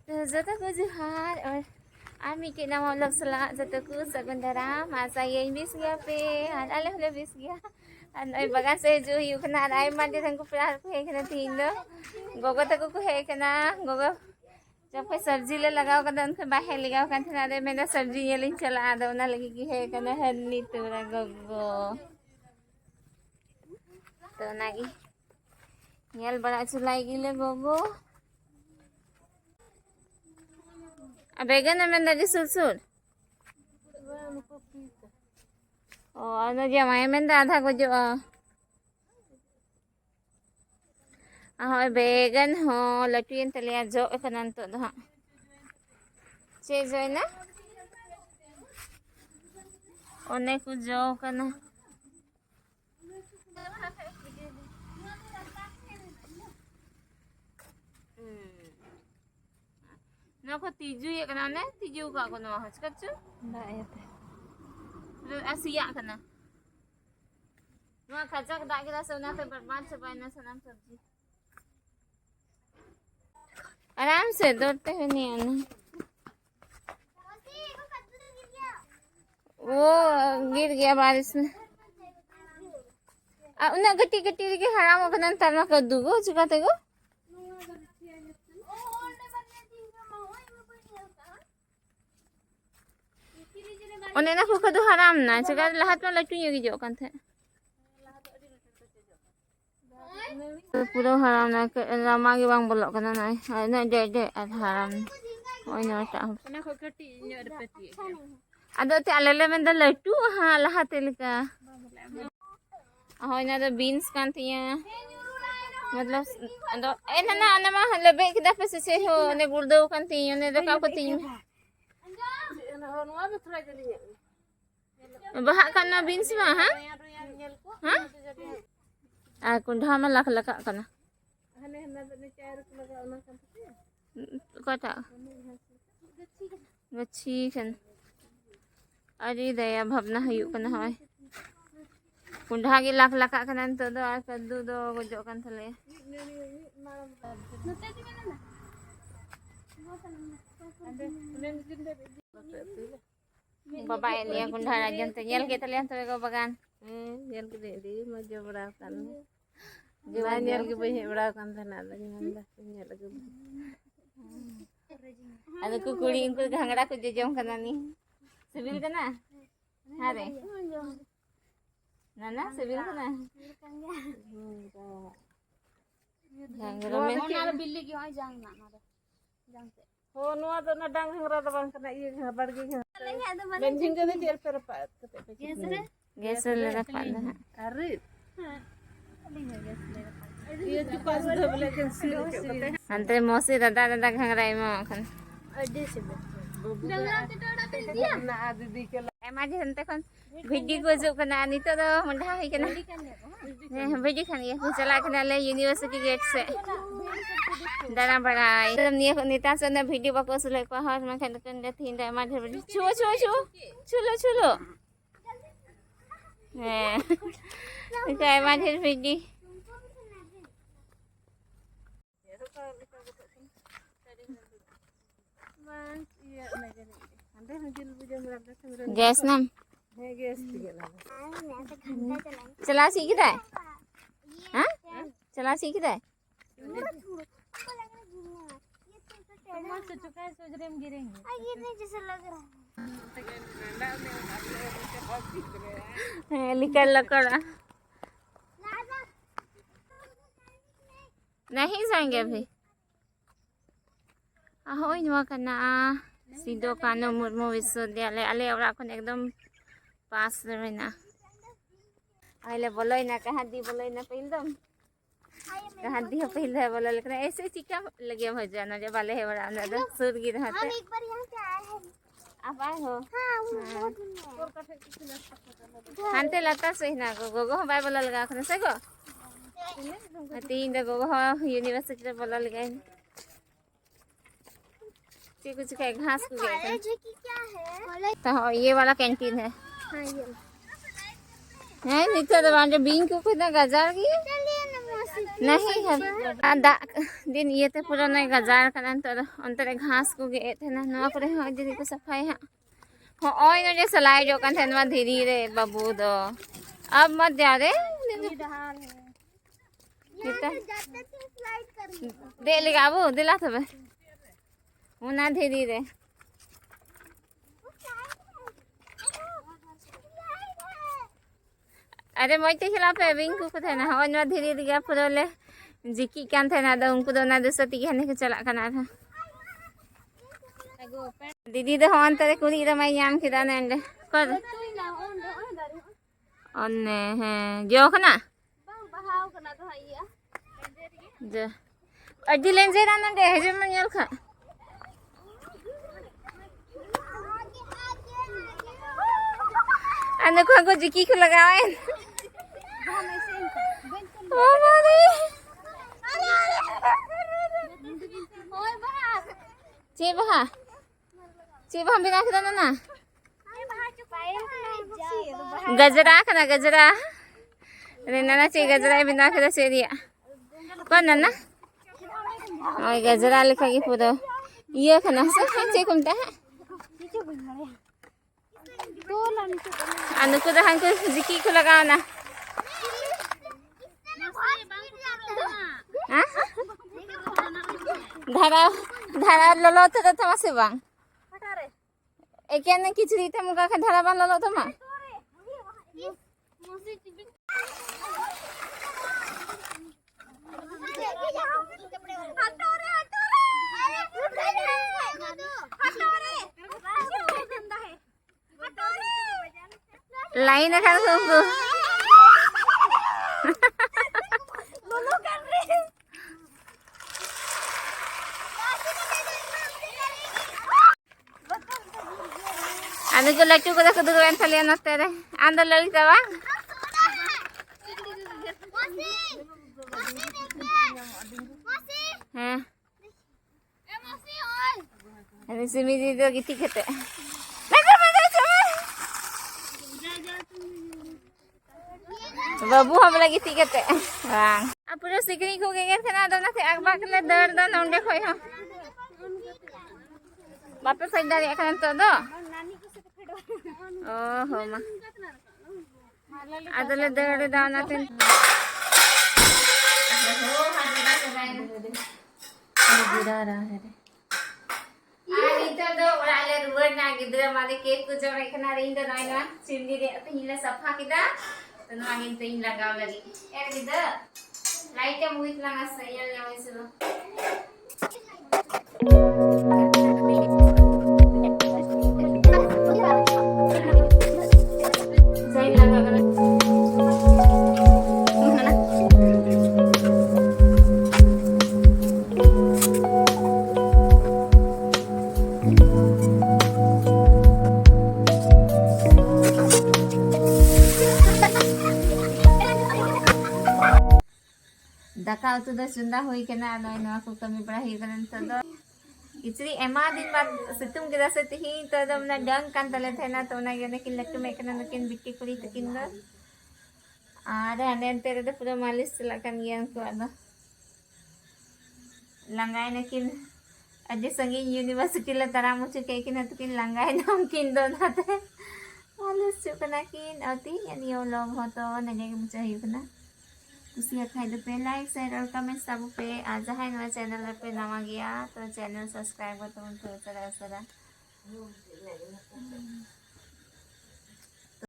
तो जतो को जुहार और आमी के नाम लोग सला जतो को सगुन दाराम आशा ये बीस गया पे और अले हले बीस गया और बगा से जो युकना राय मांडे थंग को प्यार को हेकना तीन दो गोगो तक को हेकना गोगो जब कोई सब्जी ले लगाओ कदा उनके बाहर लगाओ kan थना दे मेरा सब्जी ये लिंग चला दो ना लगी की हेकना हन्नी तोरा गोगो तो Nagi nyel bana chulai gile gogo abegan naman dari sul oh ano dia mai men da tha ko jo began ho latuin talia jo kanan to ha che jo na one ko jo kana Nako tiju ya kana ne tiju ka kono ha skatsu Nggak ya teh. asia kana no khajak da kira sona te बर्बाद से पाना सनम सब्जी आराम से दौड़ते हुए नहीं आना वो गिर गया बारिश में उन्हें गट्टी गट्टी के हराम हो कना तरमा कर दूगो चुकाते गो One na ko kadu haram na cakap lahat ma latunya gijo kan the pura haram na lama ge bang bolok kana nai na de haram oi na ta Kena kau keti nyo dapeti. ado te alele men da latu ha lahat lika oi na da beans kan tiya मतलब ado na na ma lebe kita pese se ho ne gurdo kan tiya ne da ka ko tiya Bahak kana beans mah ha? Ha? Kundha mah lak laka kana. Kata. Gachi kan. Ari daya bhabna hayuk kana hoy. Kundha gi lak laka kana to do ar kaddu do gojok kan thale. Bapak ini yang kundha rajan nyel kita lihat tuh ko bagan Nyel gede di mau jabra kan. Jangan nyel ke banyak bra kan thana la nyanda nyel ke. ada ku kuri inku ghangra ku jejom kana ni sibil kana hare nana sibil kana ghangra men Mana billi ki hoy jang na na jang te. Oh nuwa to na dang hangra to bang kana iya bargi. Benjing ke de ter per pa kete. gas le rapat dah Arit. Iya cupas do bele kan silo ke pate. ante mosi dada ghangra imo kan Ade se be. Dangla te toda pe dia. Na didi ke ema je ante kon video ko jo kana ni to do mundha hai kana video kan ye ku chala kana le university gate se dana badai ni nita se na video ba ko sule ko har ma kan kan de thin da ma de chulo cái mà thiên phi đi gas ना चला सीखता है हाँ चला सीखता है सोच रहे हम गिरेंगे गिरने जैसा लग रहा है निकल लकड़ा नहीं जाएंगे अभी ahoy nwa kana sido kano murmu विश्वविद्यालय ale ora kon ekdom पास रहिना आइले बोलोय ना कहां दी बोलोय ना पहिलदम कहां दी पहले बोलो लेकिन ऐसे चिका लगे हो जाना जब वाले है बड़ा ना तो सूर गिर रहते हम एक बार यहां से आए हैं आप आए हो हां वो हंते लता सही ना गोगो बाय बोलो लगा खने से गो तीन दे गोगो यूनिवर्सिटी रे बोलो लगा कुछ का घास को गए कॉलेज की क्या है तो ये वाला कैंटीन है हां ये है नीचे दबान जो बीन को कितना गजार की चलिए ना नहीं है दाग दिन ये ते पूरा नहीं गजार कना तो अंतरे घास को गे थेना नवा करे हो दीदी को सफाई हा हो ओय ने सलाई जो कन थेनवा धीरे रे बाबू दो अब मत जा रे किता दे ले बाबू दिला थबे उना धीरे रे अरे मत खिला पे विंकू को थे ना हवन में धीरे धीरे पूरा ले जिकी कान थे ना दो उनको दो ना दूसरा तीन ने चला कना था दीदी दो हवन तरे कुड़ी रे मैं याम खिदा ने कर अन्ने है जो खना बहाव कना तो हइया जे अजी लेंजे ना ने हेजे में यल खा अन्ने को जिकी को लगावे Ciba bilang kita nana. Gajra kana gajra. Nana cie gajra bilang kita seria. Kau nana? Oh gajra lekha ki pura. Iya kana se cie kumta. Anu kuda hanku ziki ku lagaw na. धारा धारा ललो तो था से बांग एके ने किचरी थे मुका का धारा बांग ललो तो मा लाइन है खान को Anu ko lagi ko dah kedudukan kalian nanti deh. Anda lagi tawa? Hah? Ini sini itu gitu kete. Babu हम lagi tiga te. Bang. Apa lu sikri ko geger थे ना तो ना थे अखबार के लिए दर्द ना उन्हें खोई हो. Bapak saya dari akan itu do. Oh, homa. Adalah dari dana ten. Itu do orang le ruar na gidra male cake tu jam ikan ada indah naina. Cimdi deh tu hila safa kita. Tu nangin tu hila gaul lagi. Gitu. Lightnya muit lang asa yan yang itu. Daka utu dah sunda hui kena ano ino aku kami berakhir kan todo. Ichri ema din बाद situm kita setihi todo na dang kan tale thena to na yone kin lekke me kana kin bitti kuri takin da. Are ane tere de pura malis silakan yang ko ano. Langai na kin aje sangi university la taramu chuke kin kin langai nam kin do na te. Malis chukana kin ati yani yo log ho to nage mucha hi kana. उसी अखाई पे like share और comment सब पे आज है नवा channel पे नवा गया तो चैनल सब्सक्राइब कर तो चला